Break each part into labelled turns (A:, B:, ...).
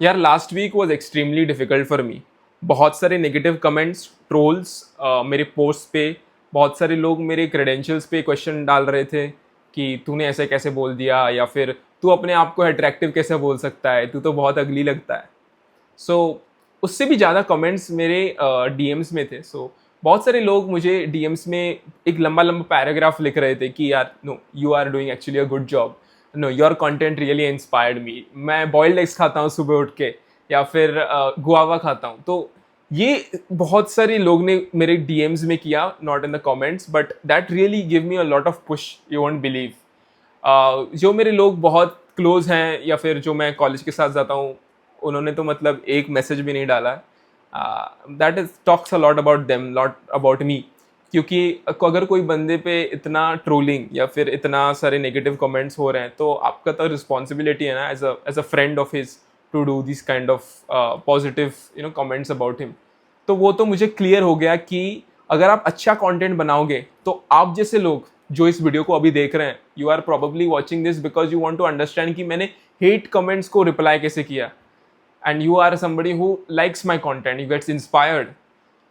A: यार last week was extremely difficult for me. बहुत सारे नेगेटिव कमेंट्स, ट्रोल्स मेरे पोस्ट पे। बहुत सारे लोग मेरे क्रेडेंशियल्स पे क्वेश्चन डाल रहे थे कि तूने ऐसे कैसे बोल दिया, या फिर तू अपने आप को अट्रैक्टिव कैसे बोल सकता है, तू तो बहुत अगली लगता है। सो उससे भी ज़्यादा कमेंट्स मेरे डीएम्स में थे। बहुत सारे लोग मुझे डीएम्स में एक लंबा लंबा पैराग्राफ लिख रहे थे कि यार no, you are doing actually a good job, no your content really inspired me, मैं बॉइल्ड एग्स खाता हूँ सुबह उठ के, या फिर गुआवा खाता हूँ। तो ये बहुत सारे लोग ने मेरे डीएम्स में किया, not in the comments, but that really give me a lot of push, you won't believe. जो मेरे लोग बहुत क्लोज हैं या फिर जो मैं कॉलेज के साथ जाता हूँ, उन्होंने तो मतलब एक मैसेज भी नहीं डाला। That is talks a lot about them, lot about me. क्योंकि अगर कोई बंदे पे इतना ट्रोलिंग या फिर इतना सारे नेगेटिव कमेंट्स हो रहे हैं, तो आपका तो रिस्पॉन्सिबिलिटी है ना, as a friend of his, to do this kind of positive comments about him. तो वो तो मुझे क्लियर हो गया कि अगर आप अच्छा कंटेंट बनाओगे तो आप जैसे लोग जो इस वीडियो को अभी देख रहे हैं, you are probably watching this because you want to understand कि मैंने हेट कमेंट्स को रिप्लाई कैसे किया, and you are somebody who likes my content, you gets inspired,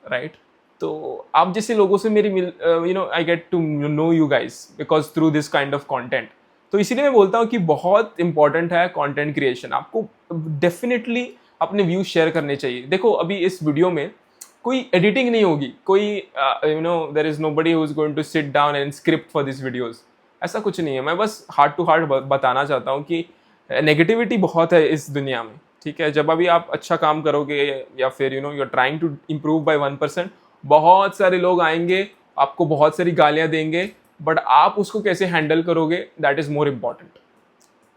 A: right? तो आप जैसे लोगों से मेरी I get to know you guys because through this kind of content. तो इसीलिए मैं बोलता हूँ कि बहुत इंपॉर्टेंट है कंटेंट क्रिएशन। आपको डेफिनेटली अपने व्यूज शेयर करने चाहिए। देखो अभी इस वीडियो में कोई एडिटिंग नहीं होगी, कोई there is nobody who is going to sit down and script for this videos. ऐसा कुछ नहीं है। मैं बस हार्ट टू हार्ट बताना चाहता हूँ कि नेगेटिविटी बहुत है इस दुनिया में, ठीक है? जब अभी आप अच्छा काम करोगे या फिर you are trying to improve by 1%, बहुत सारे लोग आएंगे, आपको बहुत सारी गालियां देंगे, बट आप उसको कैसे हैंडल करोगे, दैट इज मोर इम्पॉर्टेंट।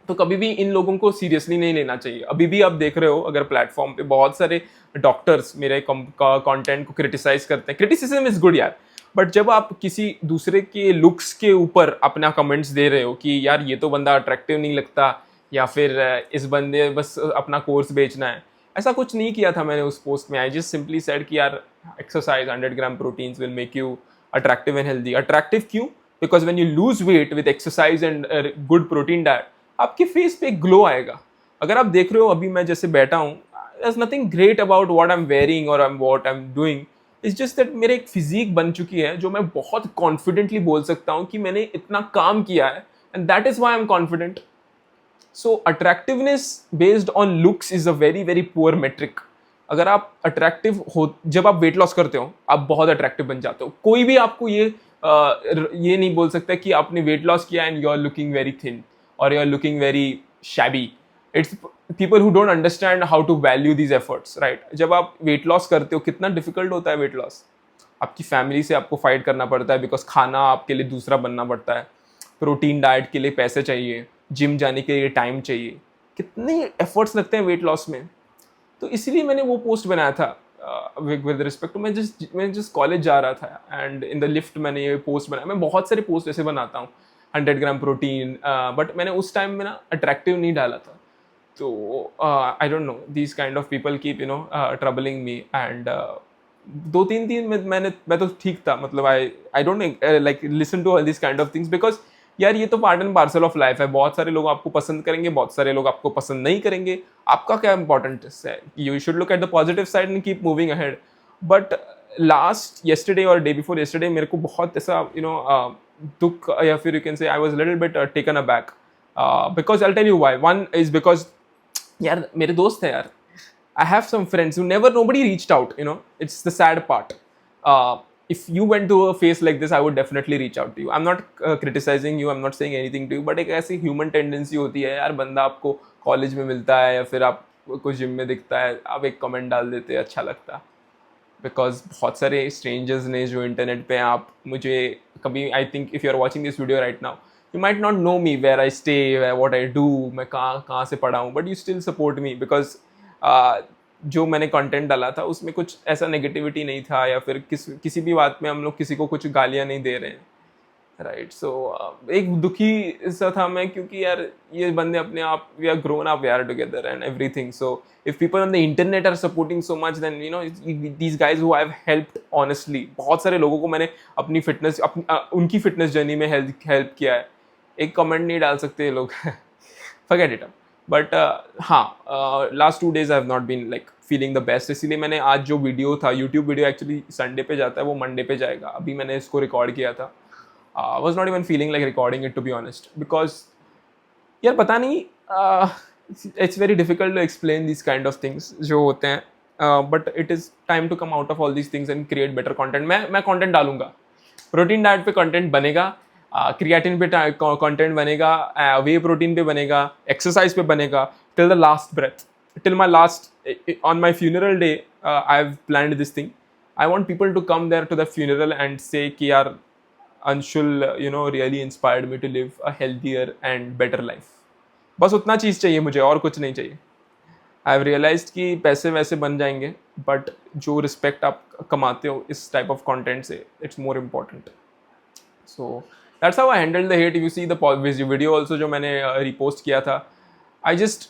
A: तो कभी भी इन लोगों को सीरियसली नहीं लेना चाहिए। अभी भी आप देख रहे हो अगर प्लेटफॉर्म पे बहुत सारे डॉक्टर्स मेरे कंटेंट को क्रिटिसाइज करते हैं। क्रिटिसिज्म इज गुड यार, बट जब आप किसी दूसरे के लुक्स के ऊपर अपना कमेंट्स दे रहे हो कि यार ये तो बंदा अट्रैक्टिव नहीं लगता, या फिर इस बंदे बस अपना कोर्स बेचना है, ऐसा कुछ नहीं किया था मैंने उस पोस्ट में। आई जस्ट सिंपली सेड कि यार exercise 100 gram proteins will make you attractive and healthy. Attractive क्यों? Because when you lose weight with exercise and good protein diet, आपके फेस पे एक ग्लो आएगा। अगर आप देख रहे हो अभी मैं जैसे बैठा हूँ, there's nothing great about what I'm wearing or what I'm doing. It's just that मेरे एक फिजिक बन चुकी है जो मैं बहुत कॉन्फिडेंटली बोल सकता हूँ कि मैंने इतना काम किया है, and that is why I am confident. So attractiveness based on looks is a very very poor metric. अगर आप अट्रैक्टिव हो, जब आप वेट लॉस करते हो आप बहुत अट्रैक्टिव बन जाते हो। कोई भी आपको ये नहीं बोल सकता कि आपने वेट लॉस किया and you are looking very thin और you are looking very shabby. It's people who don't understand how to value these efforts, right? जब आप वेट लॉस करते हो, कितना डिफिकल्ट होता है वेट लॉस। आपकी फैमिली से आपको फाइट करना पड़ता है बिकॉज खाना आपके लिए दूसरा बनना पड़ता है, प्रोटीन डाइट के लिए पैसे चाहिए, जिम जाने के लिए टाइम चाहिए, कितने एफर्ट्स लगते हैं वेट लॉस में। तो इसीलिए मैंने वो पोस्ट बनाया था विद रिस्पेक्ट टू, मैं जस्ट कॉलेज जा रहा था एंड इन द लिफ्ट मैंने ये पोस्ट बनाया। मैं बहुत सारे पोस्ट ऐसे बनाता हूँ, 100 ग्राम प्रोटीन, बट मैंने उस टाइम में ना अट्रैक्टिव नहीं डाला था। तो I don't know, these kind of people keep troubling me, and दो तीन दिन में मैं तो ठीक था, मतलब I don't like listen to all this kind of things because यार ये तो part and parcel of life है। बहुत सारे लोग आपको पसंद करेंगे, बहुत सारे लोग आपको पसंद नहीं करेंगे। आपका क्या इंपॉर्टेंट है? You should look at the positive side and keep moving ahead. But last yesterday और डे बिफोर येस्टरडे मेरे को बहुत ऐसा दुख, या फिर you can say I was little bit taken aback, because I tell you why. One is because यार मेरे दोस्त है यार, I have some friends who nobody reached out, it's the sad part. If you went to a phase like this, I would definitely reach out to you. I'm not criticizing you, I'm not saying anything to you, but एक ऐसी human tendency होती है यार, बंदा आपको college में मिलता है या फिर आप को जिम में दिखता है, आप एक कमेंट डाल देते हैं, अच्छा लगता है। बिकॉज बहुत सारे स्ट्रेंजर्स ने जो इंटरनेट पे आप मुझे कभी, I think if you are watching this video right now, you might not know me, where I stay, what I do, मैं कहाँ से पढ़ा हूँ, but you still support me because जो मैंने कंटेंट डाला था उसमें कुछ ऐसा नेगेटिविटी नहीं था, या फिर किसी भी बात में हम लोग किसी को कुछ गालियाँ नहीं दे रहे हैं, राइट? सो एक दुखी सा था मैं, क्योंकि यार ये बंदे अपने आप, we are grown up, we are together and everything. So if people on the internet are supporting so much, then these guys who have helped honestly, बहुत सारे लोगों को मैंने अपनी फिटनेस, उनकी फिटनेस जर्नी में हेल्प किया है। एक कमेंट नहीं डाल सकते ये लोग फॉरगेट इट। बट हाँ, last 2 days I have not been like feeling the best, इसीलिए मैंने आज जो वीडियो था, यूट्यूब वीडियो एक्चुअली संडे पे जाता है, वो मंडे पे जाएगा। अभी मैंने इसको रिकॉर्ड किया था, was not even feeling like recording it to be honest, because यार पता नहीं, it's very difficult to explain this kind of things जो होते हैं, but it is time to come out of all these things and create better content. मैं content डालूंगा, protein diet पे content बनेगा, क्रिएटिन पे कंटेंट बनेगा, वे प्रोटीन पे बनेगा, एक्सरसाइज पे बनेगा, till the last breath, till my last on my funeral day I have planned this thing. I want people to come there to the funeral and say कि यार Anshul really inspired me to live a healthier and better life. बस उतना चीज़ चाहिए मुझे, और कुछ नहीं चाहिए। आई हैव रियलाइज्ड कि पैसे वैसे बन जाएंगे, बट जो रिस्पेक्ट आप कमाते हो इस टाइप ऑफ कंटेंट से, it's more important. So that's how I handle the hate. You see the video also जो मैंने रिपोस्ट किया था, I just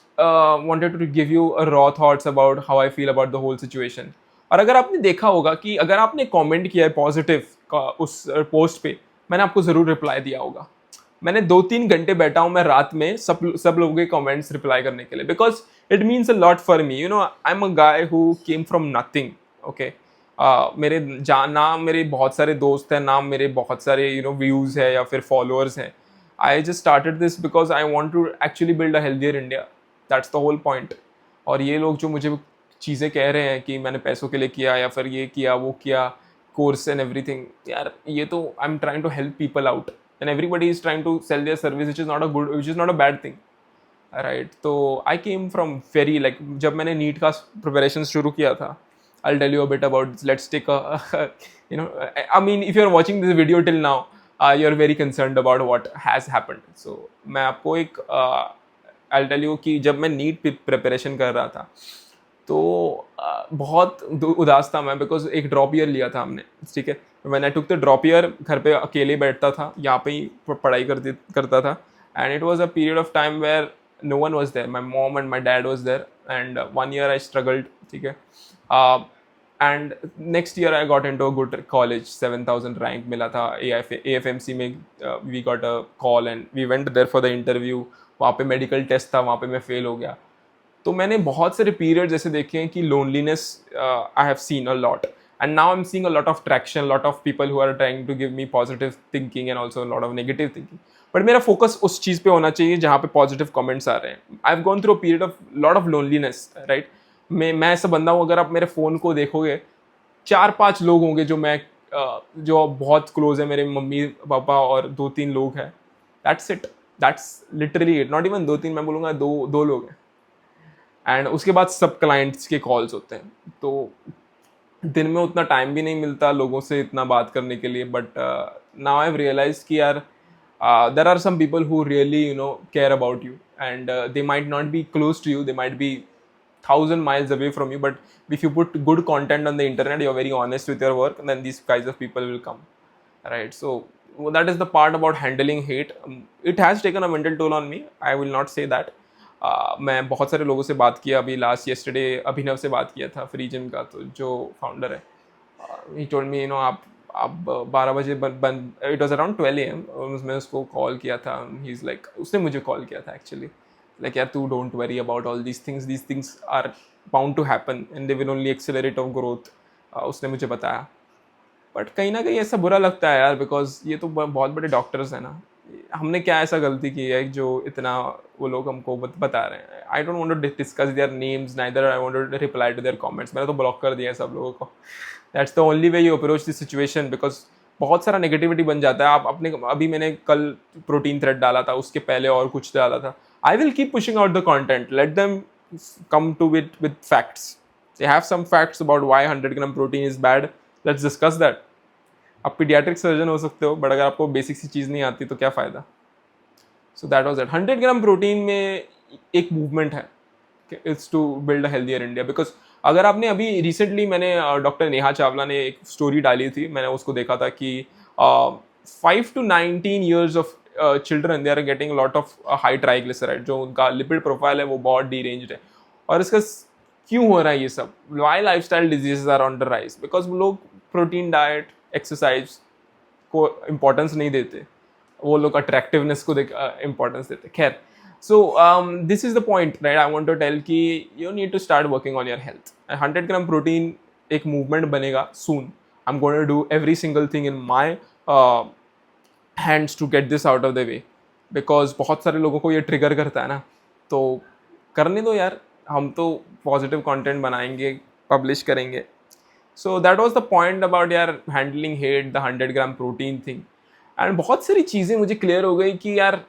A: wanted to give you a raw thoughts about how I feel about the whole situation. और अगर आपने देखा होगा कि अगर आपने कमेंट किया है पॉजिटिव का उस पोस्ट पे, मैंने आपको ज़रूर रिप्लाई दिया होगा। मैंने 2-3 घंटे बैठा हूँ मैं रात में सब लोगों के कमेंट्स रिप्लाई करने के लिए, because it means a lot for me. I am a guy who came from nothing. Okay, मेरे ना मेरे बहुत सारे दोस्त हैं, ना मेरे बहुत सारे व्यूज़ है या फिर फॉलोअर्स हैं। I just started this because I want to actually build a healthier India. That's the whole point. और ये लोग जो मुझे चीज़ें कह रहे हैं कि मैंने पैसों के लिए किया या फिर ये किया वो किया, कोर्स एंड एवरीथिंग, यार ये तो I am trying to help people out and everybody is trying to sell their service, which is not a bad thing, right. तो I came from very like, जब मैंने नीट का preparation शुरू किया था, I'll tell you a bit about this. Let's take I mean, if you're watching this video till now, you're very concerned about what has happened. So, मैं आपको एक I'll tell you कि जब मैं नीट प्रिपरेशन कर रहा था, तो बहुत उदास था मैं, बिकॉज एक ड्रॉप ईयर लिया था हमने, ठीक है। When I took the drop year, घर पे अकेले बैठता था, यहाँ पे ही पढ़ाई करता था, and it was a period of time where no one was there. My mom and my dad was there, and 1 year I struggled, ठीक है। And next year I got into a good college, 7,000 rank मिला था AFMC में। We got a call and we went there for the interview. वहाँ पे medical test था, वहाँ पे मैं फेल हो गया। तो मैंने बहुत सारे पीरियड्स ऐसे देखे हैं कि loneliness I have seen a lot, and now I am seeing a lot of traction, lot of people who are trying to give me positive thinking and also lot of negative thinking. But मेरा focus उस चीज़ पे होना चाहिए जहाँ पे positive comments आ रहे हैं। I have gone through a period of lot of loneliness, right. मैं ऐसा बंदा हूँ, अगर आप मेरे फ़ोन को देखोगे, 4-5 लोग होंगे जो बहुत क्लोज है, मेरे मम्मी पापा और 2-3 लोग हैं। That's it, that's literally it. Not even 2-3, मैं बोलूँगा दो लोग हैं। एंड उसके बाद सब क्लाइंट्स के कॉल्स होते हैं, तो दिन में उतना टाइम भी नहीं मिलता लोगों से इतना बात करने के लिए। But now I have realised कि यार there are some people who really care about you, and they might not be close to you, they might be 1,000 miles away from you, but if you put good content on the internet, you're very honest with your work, and then these kinds of people will come, right? So that is the part about handling hate. It has taken a mental toll on me, I will not say that. मैं बहुत सारे लोगों से बात किया, अभी last yesterday अभिनव से बात किया था, फ्री जिम का, तो जो फाउंडर है, ही टोल्ड मी आप 12 बजे बंद, इट वॉज अराउंड 12 AM, उसमें उसको कॉल किया था, ही इज़ लाइक, उसने मुझे कॉल किया था एक्चुअली, like यार तू don't worry about all these things are bound to happen and they will only accelerate of growth, उसने मुझे बताया। बट कहीं ना कहीं ऐसा बुरा लगता है यार, बिकॉज ये तो बहुत बड़े डॉक्टर्स हैं ना, हमने क्या ऐसा गलती की है जो इतना वो लोग हमको बता रहे हैं। I don't want to discuss their names, neither I want to reply to their comments. मैंने तो ब्लॉक कर दिया है सब लोगों को। That's the only way you approach this situation, because बहुत सारा नेगेटिविटी बन जाता है। आप अपने, अभी मैंने कल प्रोटीन थ्रेड डाला था, उसके पहले और कुछ डाला था। I will keep pushing out the content. Let them come to it with facts. They have some facts about why 100 gram protein is bad. Let's discuss that. आप pediatric surgeon हो सकते हो, बट अगर आपको बेसिक सी चीज़ नहीं आती तो क्या फ़ायदा। So that was it. 100 gram protein में एक मूवमेंट है, it's to build a healthier India. Because अगर आपने अभी रिसेंटली, मैंने डॉक्टर नेहा चावला ने एक स्टोरी डाली थी, मैंने उसको देखा था कि 5 to 19 years of children, they are getting a lot of high triglyceride, जो उनका लिपिड प्रोफाइल है वो बहुत डीरेंज्ड है। और इसका क्यों हो रहा है ये सब? Why lifestyle diseases are on the rise? Because वो लोग प्रोटीन डाइट, एक्सरसाइज को इम्पोर्टेंस नहीं देते, वो लोग अट्रैक्टिवनेस को इंपॉर्टेंस देते। खैर, So this is the point, right? I want to tell कि you need to start working on your health. 100 gram protein एक movement बनेगा soon. I'm going to do every single thing in my uh, hands to get this out of the way, because बहुत सारे लोगों को ये trigger करता है ना, तो करने दो यार, हम तो पॉजिटिव कंटेंट बनाएंगे, पब्लिश करेंगे. So that was the point about यार handling hate, the 100 gram protein thing. And बहुत सारी चीज़ें मुझे क्लियर हो गई कि यार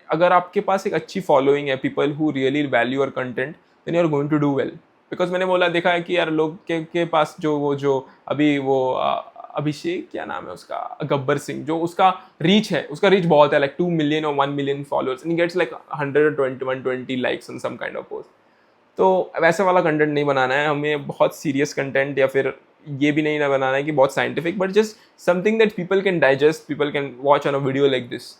A: अगर आपके पास एक अच्छी फॉलोइंग है, people who really value your content, then you are going to do well. Because मैंने बोला देखा है कि यार लोग के पास जो अभी वो अभिषेक क्या नाम है उसका, गब्बर सिंह, जो उसका रीच है, उसका रीच बहुत है, लाइक 2 मिलियन और 1 million followers, and he gets like 120 likes on some kind of post. तो वैसे वाला कंटेंट नहीं बनाना है हमें, बहुत सीरियस कंटेंट, या फिर ये भी नहीं बनाना है कि बहुत scientific, but just something that people can digest, people can watch on a video like this,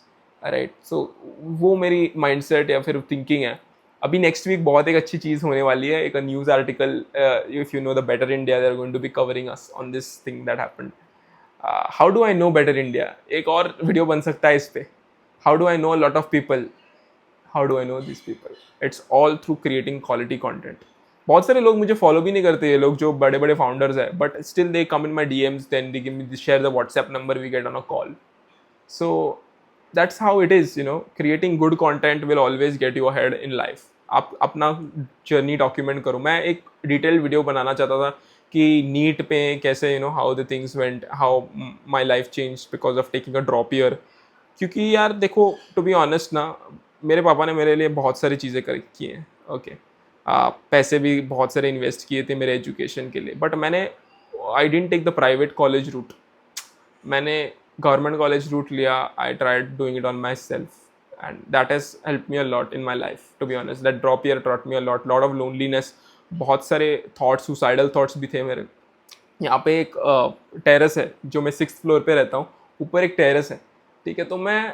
A: right. So वो मेरी माइंडसेट या फिर थिंकिंग है. अभी नेक्स्ट वीक बहुत एक अच्छी चीज़ होने वाली है, एक news article, if you know the Better India, they are going to be covering us on this thing that happened. How do I know Better India, एक और वीडियो बन सकता है इस पर. How do I know a lot of people, how do I know this people, it's all through creating quality content. बहुत सारे लोग मुझे फॉलो भी नहीं करते, ये लोग जो बड़े बड़े फाउंडर्स है, but still they come in my DMs, then they give me, share the WhatsApp number, we get on a call. So that's how it is, you know, creating good content will always get you ahead in life. आप अपना journey document करो. मैं एक detail video बनाना चाहता था कि NEET पे कैसे, you know, how the things went, how my life change because of taking a drop year. क्योंकि यार देखो, टू बी ऑनेस्ट ना, मेरे पापा ने मेरे लिए बहुत सारी चीज़ें की हैं. ओके, पैसे भी बहुत सारे इन्वेस्ट किए थे मेरे एजुकेशन के लिए, बट मैंने, I didn't take the private college route, मैंने गवर्नमेंट कॉलेज रूट लिया. I tried doing it on myself, and that has help me a lot in my life. To be honest, that drop year taught me a lot of loneliness. बहुत सारे thoughts, suicidal thoughts भी थे मेरे. यहाँ पे एक terrace है, जो मैं 6th फ्लोर पे रहता हूँ, ऊपर एक टेरेस है, ठीक है. तो मैं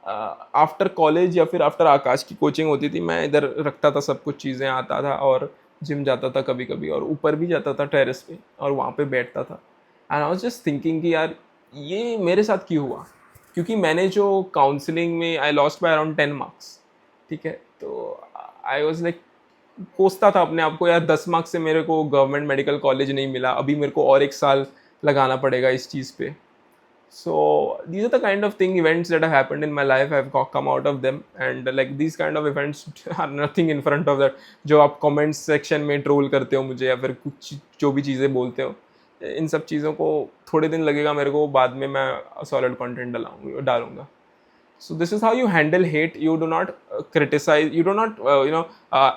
A: आफ्टर कॉलेज या फिर आफ्टर आकाश की कोचिंग होती थी, मैं इधर रखता था सब कुछ चीज़ें, आता था और जिम जाता था कभी कभी, और ऊपर भी जाता था टेरेस पे, और वहाँ पे बैठता था. And I was just thinking कि यार ये मेरे साथ क्यों हुआ. क्योंकि मैंने जो काउंसलिंग में I lost by around 10 marks, ठीक है. तो आई वाज लाइक, कोसता था अपने आप को, यार 10 मार्क्स से मेरे को गवर्नमेंट मेडिकल कॉलेज नहीं मिला, अभी मेरे को और 1 साल लगाना पड़ेगा इस चीज़ पे. So these are the kind of events that have happened in my life. I've come out of them, and like these kind of events are nothing in front of that. जो आप comment section में troll करते हो मुझे, या फिर कुछ जो भी चीज़ें बोलते हो, इन सब चीज़ों को थोड़े दिन लगेगा मेरे को, बाद में मैं solid content डालूंगा. So this is how you handle hate. You do not criticize. You do not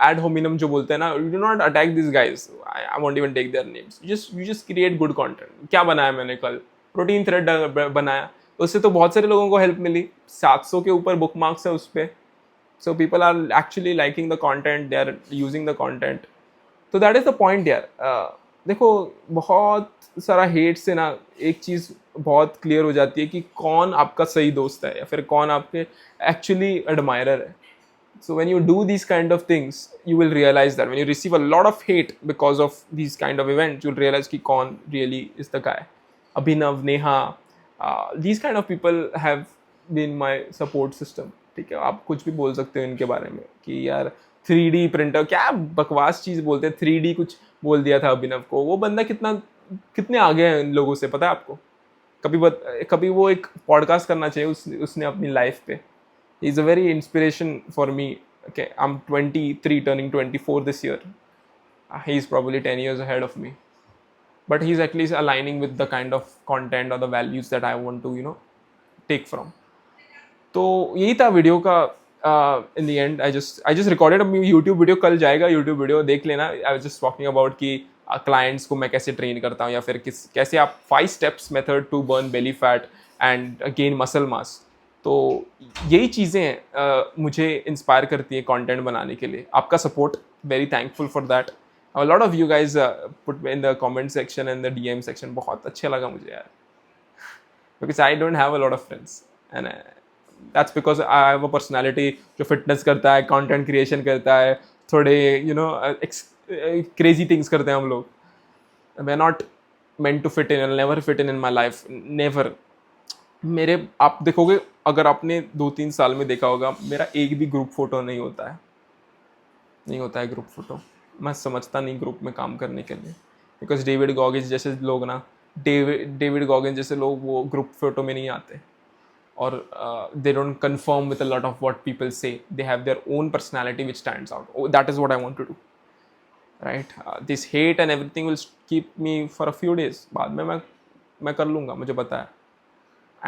A: ad hominem जो बोलते हैं ना. You do not attack these guys. I won't even take their names. You just create good content. क्या बनाया मैंने कल? Protein thread बनाया, उससे तो बहुत सारे लोगों को हेल्प मिली. 700 के ऊपर बुक मार्क्स है उस पर. So people are actually liking the content, they are using the content. तो दैट इज़ द पॉइंट यार. देखो, बहुत सारा हेट से ना एक चीज़ बहुत क्लियर हो जाती है कि कौन आपका सही दोस्त है, या फिर कौन आपके एक्चुअली एडमायरर है. So when you do these kind of things, you will realize that when you receive a lot of hate because of these kind of events, you'll realize कि कौन really is the guy. Abhinav, Neha, these kind of people have been my support system. ठीक है, आप कुछ भी बोल सकते हो इनके बारे में कि यार 3D प्रिंटर, क्या बकवास चीज़ बोलते हैं, 3D कुछ बोल दिया था अभिनव को. वो बंदा कितने आगे हैं इन लोगों से, पता है आपको. कभी वो एक पॉडकास्ट करना चाहिए उसने अपनी लाइफ पे. He is a very inspiration for me. Okay, I'm 23 turning 24 this year. He's probably 10 years ahead of me. But he's at least aligning with the kind of content or the values that I want to, take from. तो यही था video का. In the end, I just recorded a YouTube video. कल जाएगा YouTube video, देख लेना. I was just talking about कि clients को मैं कैसे train करता हूँ, या फिर कैसे आप 5 steps method to burn belly fat and gain muscle mass. तो यही चीज़ें हैं मुझे इंस्पायर करती है कंटेंट बनाने के लिए. आपका support, very thankful for that. A lot of you guys put in the comment section and the DM section. बहुत अच्छा लगा मुझे यार, because I don't have a lot of friends, and that's because I have a personality जो fitness करता है, content creation करता है, थोड़े crazy things करते हैं हम लोग. We are not meant to fit in. I'll never fit in my life, never. मेरे आप देखोगे, अगर आपने 2-3 साल में देखा होगा, मेरा एक भी ग्रुप फोटो नहीं होता है, नहीं होता है ग्रुप फोटो। मैं समझता नहीं ग्रुप में काम करने के लिए, बिकॉज डेविड गॉगिन्स जैसे लोग ना, डेविड गॉगिन्स जैसे लोग वो ग्रुप फोटो में नहीं आते, और they don't conform with a lot of what people say. They have their own personality which stands out. Oh, that is what I want to do, right? This hate and everything will keep me for a few days. बाद में मैं कर लूँगा, मुझे पता है।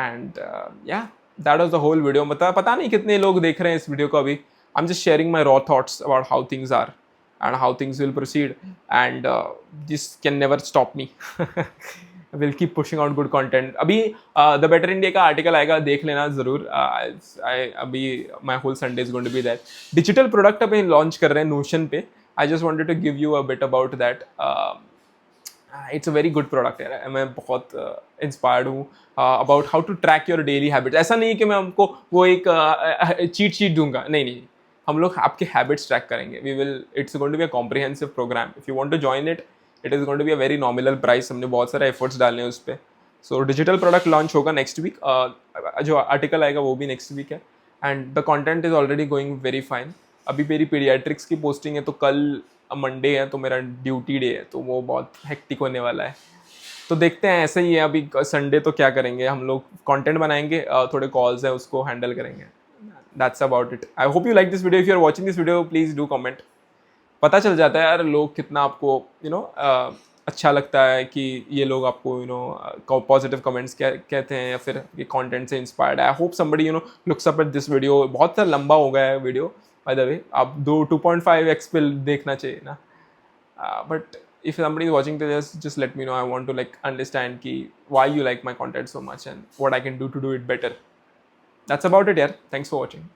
A: And yeah, that was the whole video. पता नहीं कितने लोग देख रहे हैं इस वीडियो को अभी। I'm just sharing my raw thoughts about how things are and how things will proceed, and this can never stop me. We'll keep pushing out good content. अभी द बेटर इंडिया का article आएगा, देख लेना ज़रूर। अभी my whole Sunday is going to be that. Digital product अभी launch कर रहे हैं नोशन पे। I just wanted to give you a bit about that. It's a very good product है। मैं बहुत इंस्पायर्ड हूँ about how to track your daily habits. ऐसा नहीं है कि मैं हमको वो एक चीट शीट दूंगा, नहीं, हम लोग आपके हैबिट्स ट्रैक करेंगे। We will, it's going to be a comprehensive programme. If you want to join it, it is going to be a very nominal price. हमने बहुत सारे एफर्ट्स डालने हैं उस पर। सो डिजिटल प्रोडक्ट लॉन्च होगा next week. जो article आएगा वो भी नेक्स्ट वीक है, and the content is already going very fine. अभी मेरी पीडियाट्रिक्स की पोस्टिंग है, तो कल मंडे है, तो मेरा ड्यूटी डे है, तो वो बहुत हेक्टिक होने वाला है। तो देखते हैं, ऐसे ही है। अभी संडे तो क्या करेंगे हम लोग, कंटेंट बनाएंगे, थोड़े कॉल्स हैं उसको हैंडल करेंगे। That's about it. I hope you like this video. If you are watching this video, please do comment. पता चल जाता है यार लोग कितना आपको अच्छा लगता है, कि ये लोग आपको पॉजिटिव कमेंट्स क्या कहते हैं, या फिर ये कंटेंट से इंस्पायर्ड है। I hope somebody looks up at this video. बहुत सा लंबा हो गया है वीडियो, बाय द वे। आप 2.5x पे देखना चाहिए ना, but if somebody is watching this, just let me know. I want to understand why you like my content so much and what I can do to do it better. That's about it, yeah. Thanks for watching.